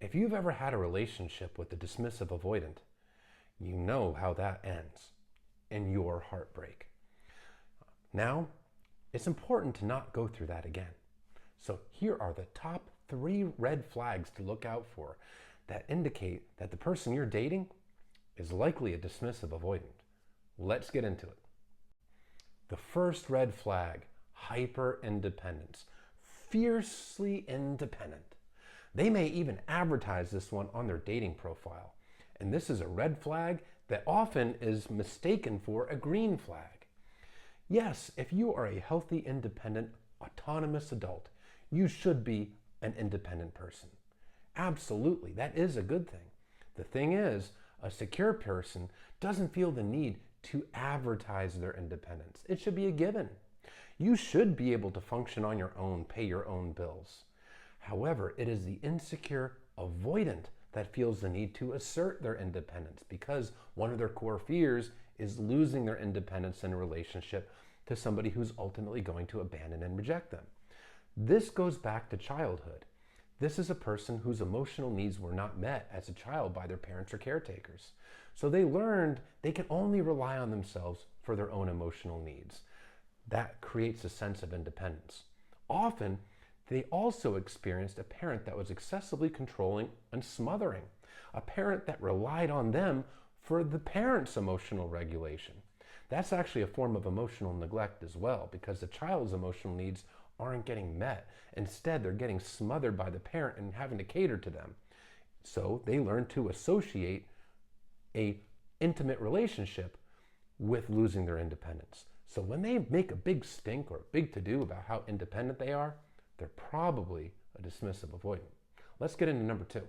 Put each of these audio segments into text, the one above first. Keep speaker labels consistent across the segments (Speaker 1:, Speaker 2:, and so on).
Speaker 1: If you've ever had a relationship with a dismissive avoidant, you know how that ends in your heartbreak. Now, it's important to not go through that again. So here are the top 3 red flags to look out for that indicate that the person you're dating is likely a dismissive avoidant. Let's get into it. The first red flag, hyper-independence. Fiercely independent. They may even advertise this one on their dating profile. And this is a red flag that often is mistaken for a green flag. Yes, if you are a healthy, independent, autonomous adult, you should be an independent person. Absolutely, that is a good thing. The thing is, a secure person doesn't feel the need to advertise their independence. It should be a given. You should be able to function on your own, pay your own bills. However, it is the insecure avoidant that feels the need to assert their independence because one of their core fears is losing their independence in a relationship to somebody who's ultimately going to abandon and reject them. This goes back to childhood. This is a person whose emotional needs were not met as a child by their parents or caretakers. So they learned they can only rely on themselves for their own emotional needs. That creates a sense of independence. Often, they also experienced a parent that was excessively controlling and smothering, a parent that relied on them for the parent's emotional regulation. That's actually a form of emotional neglect as well, because the child's emotional needs aren't getting met. Instead, they're getting smothered by the parent and having to cater to them. So they learn to associate an intimate relationship with losing their independence. So when they make a big stink or a big to-do about how independent they are, they're probably a dismissive avoidant. Let's get into number 2.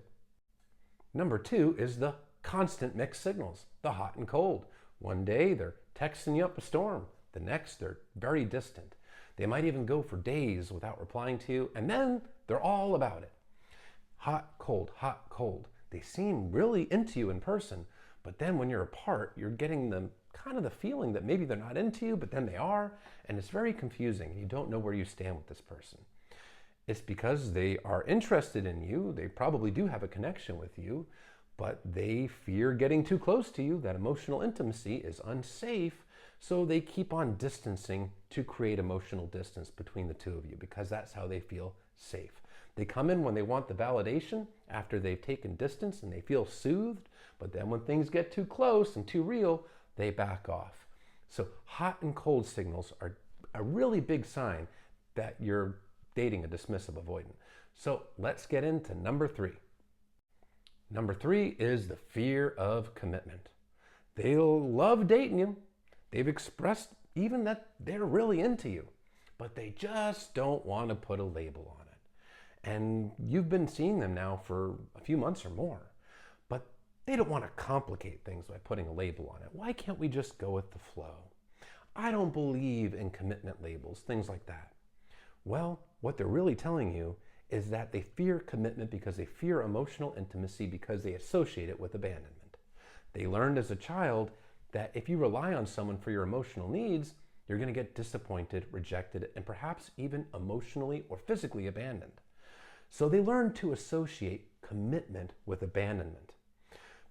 Speaker 1: Number 2 is the constant mixed signals, the hot and cold. One day they're texting you up a storm. The next they're very distant. They might even go for days without replying to you, and then they're all about it. Hot, cold, hot, cold. They seem really into you in person, but then when you're apart, you're getting them kind of the feeling that maybe they're not into you, but then they are, and it's very confusing. You don't know where you stand with this person. It's because they are interested in you. They probably do have a connection with you, but they fear getting too close to you. That emotional intimacy is unsafe, so they keep on distancing to create emotional distance between the two of you because that's how they feel safe. They come in when they want the validation after they've taken distance and they feel soothed, but then when things get too close and too real, they back off. So hot and cold signals are a really big sign that you're dating a dismissive avoidant. So let's get into number 3. Number 3 is the fear of commitment. They'll love dating you. They've expressed even that they're really into you, but they just don't want to put a label on it. And you've been seeing them now for a few months or more, but they don't want to complicate things by putting a label on it. Why can't we just go with the flow? I don't believe in commitment labels, things like that. Well, what they're really telling you is that they fear commitment because they fear emotional intimacy because they associate it with abandonment. They learned as a child that if you rely on someone for your emotional needs, you're going to get disappointed, rejected, and perhaps even emotionally or physically abandoned. So they learn to associate commitment with abandonment.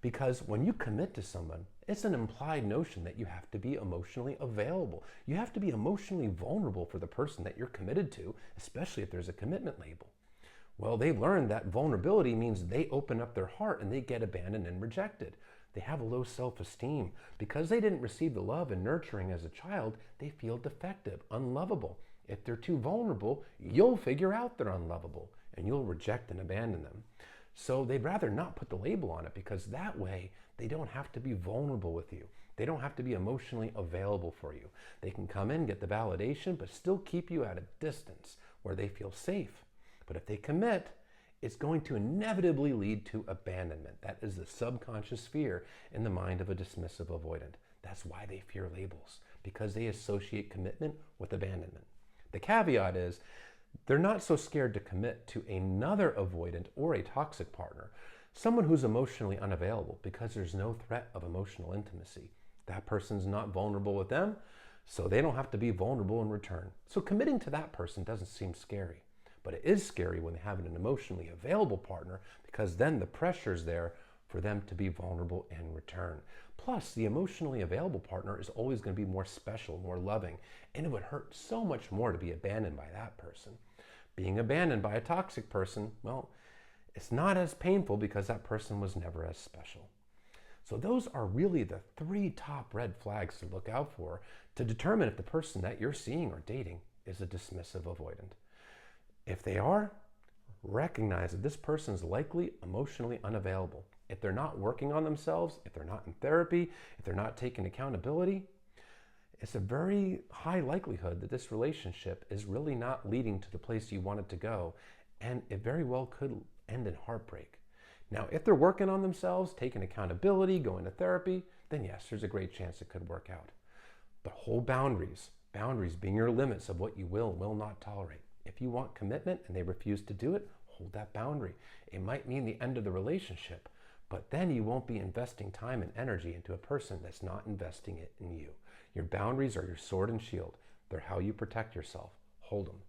Speaker 1: Because when you commit to someone, it's an implied notion that you have to be emotionally available. You have to be emotionally vulnerable for the person that you're committed to, especially if there's a commitment label. Well, they learned that vulnerability means they open up their heart and they get abandoned and rejected. They have a low self-esteem. Because they didn't receive the love and nurturing as a child, they feel defective, unlovable. If they're too vulnerable, you'll figure out they're unlovable and you'll reject and abandon them. So they'd rather not put the label on it because that way they don't have to be vulnerable with you. They don't have to be emotionally available for you. They can come in, get the validation, but still keep you at a distance where they feel safe. But if they commit, it's going to inevitably lead to abandonment. That is the subconscious fear in the mind of a dismissive avoidant. That's why they fear labels, because they associate commitment with abandonment. The caveat is they're not so scared to commit to another avoidant or a toxic partner, someone who's emotionally unavailable because there's no threat of emotional intimacy. That person's not vulnerable with them, so they don't have to be vulnerable in return. So committing to that person doesn't seem scary. But it is scary when they have an emotionally available partner, because then the pressure's there for them to be vulnerable in return. Plus, the emotionally available partner is always going to be more special, more loving, and it would hurt so much more to be abandoned by that person. Being abandoned by a toxic person, well, it's not as painful because that person was never as special. So those are really the 3 top red flags to look out for to determine if the person that you're seeing or dating is a dismissive avoidant. If they are, recognize that this person is likely emotionally unavailable. If they're not working on themselves, if they're not in therapy, if they're not taking accountability, it's a very high likelihood that this relationship is really not leading to the place you want it to go, and it very well could end in heartbreak. Now, if they're working on themselves, taking accountability, going to therapy, then yes, there's a great chance it could work out. But hold boundaries. Boundaries being your limits of what you will and will not tolerate. If you want commitment and they refuse to do it, hold that boundary. It might mean the end of the relationship, but then you won't be investing time and energy into a person that's not investing it in you. Your boundaries are your sword and shield. They're how you protect yourself. Hold them.